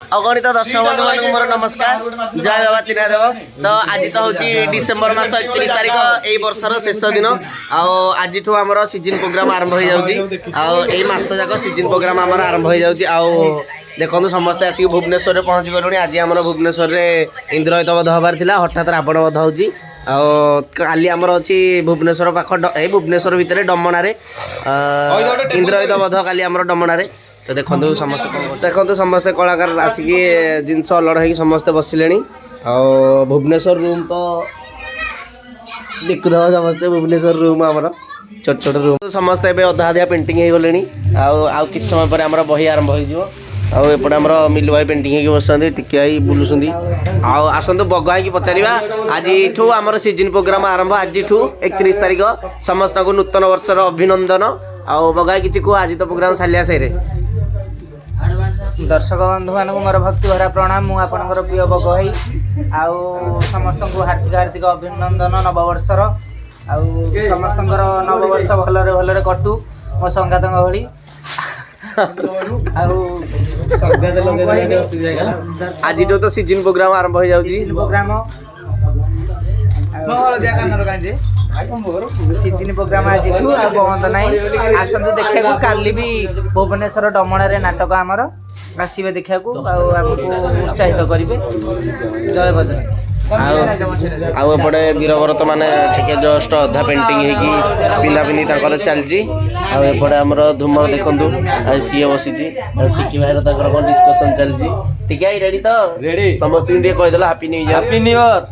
अगणित दर्शक बंधु मान मोर नमस्कार जय बाबा तीनादेव। तो आज तो हूँ डिसेम्बर मास 31 तारिख यही वर्षर शेष दिन आज आमर सीजन प्रोग्राम आरंभ हो जाए मस जाक सीजन प्रोग्राम आम आरंभ हो जाए। देखो समस्ते आसिक भुवनेश्वर पहुँची गलुणी। आज आम भुवनेश्वर इंद्रजित बध हबार हठात रावण बध हो काली आमर अच्छी भुवनेश्वर पाख भुवनेश्वर भितर डमणारे इंद्रजित बध काली आमर डमणारे। तो देखो समस्ते कलाकार आसिक जिनस अलड़ हो समस्ते बसिले भुवनेश्वर रूम तो देखुद समस्ते भुवनेश्वर रूम आमर छोट छोट रूम समस्ते अधा अधा पेंटिंग हो गले कि समय पर आम बही आरंभ हो एपटे आमर मिलू भाई पेंटिंग हो बस टिके बुलूँ आसतु बग कि पचारा आज आमर सीजन प्रोग्राम आरंभ आज 31 तारिख समस्त को नूतन वर्षर अभिनंदन आउ बगाई कि कह आज तो प्रोग्राम सालिया सही दर्शक बंधु मान मोर भक्ति भरा प्रणाम। मु आपनकर प्रिय बग भाई आउ समस्त को हार्दिक हार्दिक अभिनंदन नववर्षर आउ समस्त नववर्ष भलरे भलरे कटू मो संगात भली आज तो सीजन प्रोग्राम आरंभ हो जाउजी प्रोग्राम सीजन प्रोग्राम आज बंद ना आसतु देखा काली भी भुवनेश्वर डमणा नाटक आमर आसवे देखा उत्साहित करेंगे। जय बजरंग। आउपटे वीरव्रत मैंने टे जस्ट अधा पेंटिंग हो पिलापिली चलती आउपटे आमर धूमर देखु सी बसी टिकी भाई कौन डिस्कसन चलती टिके रेडी तो रेडी समस्त कहीदेल happy new year happy new year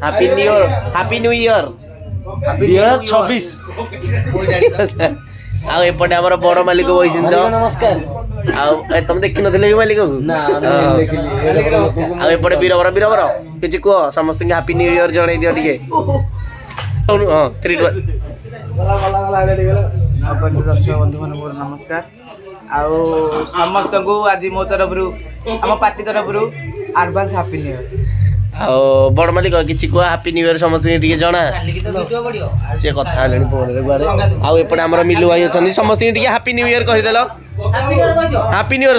happy new year happy new year 2026 आउ एपटे आमर बड़ मालिक बही नमस्कार तुम देखी नी मालिक आउपटे वीरवर वीरवर किसी कह समस्त हैप्पी न्यू ईयर जन दियो टे दर्शक बंधु मान मोर नमस्कार आउ समस्त को आज मो तरफ आम पार्टी तरफ एडवांस हैप्पी न्यू ईयर आउ बड़ मालिक किसी कह हैप्पी न्यू ईयर समस्त जना सी कथा आउ एपटे आमर मिलू भाई अच्छा समस्त हैप्पी न्यू ईयर कहीदेल happy new year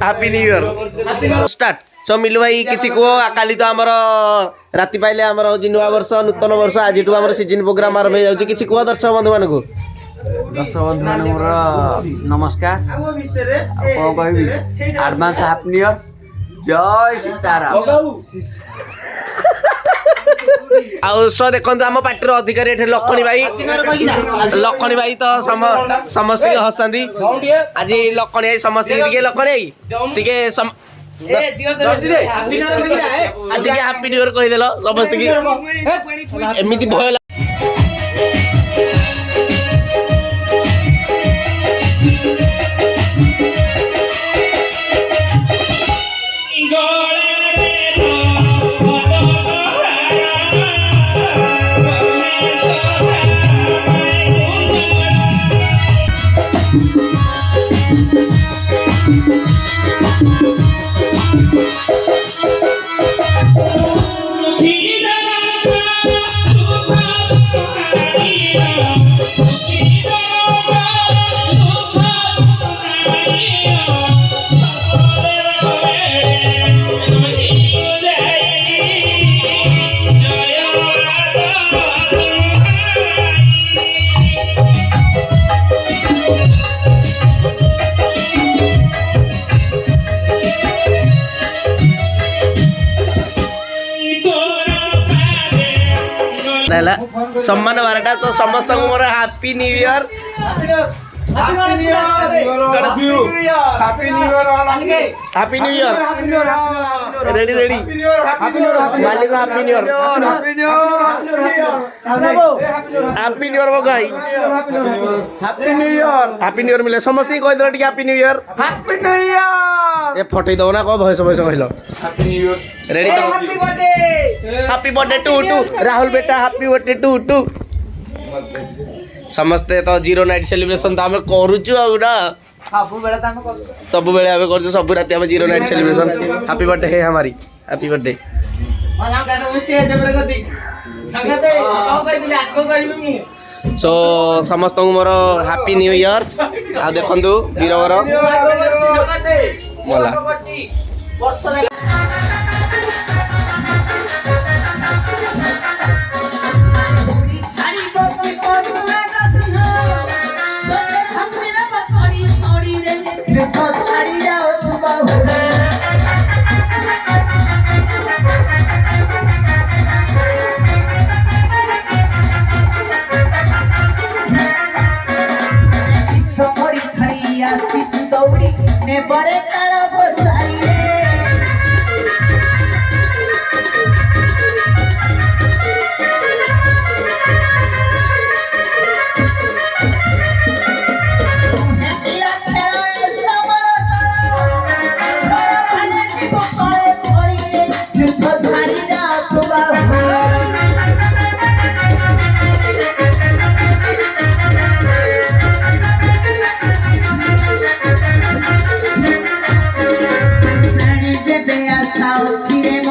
happy new year start सब मिलू भाई किसी कह काली तो आमर राति पाइले आमर हूँ नुआ वर्ष नूतन वर्ष आज आम सीजन प्रोग्राम आरंभ हो जाए किसी कह दर्शक बंधु मान को दर्शक बंधु मान मोर नमस्कार कौन कह एडवांस हैप्पी न्यू ईयर जय सीताराम आउ देखो आम पार्टी अधिकारी लखनी भाई तो समस्त हसती आज लखनी भाई समस्त लखनी हैप्पी न्यू ईयर कहीदेल समस्त एमती भय सम्मान बारटा तो समस्त मोर happy new year happy new year ready ready मालिक happy new year happy new year बगाई हैप्पी न्यू ईयर मिले समस्त कहीदेल टे happy new year happy new year ए फटई दो ना कह भयस भयस कहल happy new year ready happy birthday to Rahul बेटा हैप्पी बर्थडे टू समस्ते तो जीरो नाइट सेलिब्रेशन तो आम करुचु ना सब बेले आम कर सब रात आम zero night celebration happy birthday है हमारी हैप्पी बर्थडे सो समस्त मोर हैप्पी न्यू ईयर आ देखु वीरवर मला बड़े काला बचाई Chire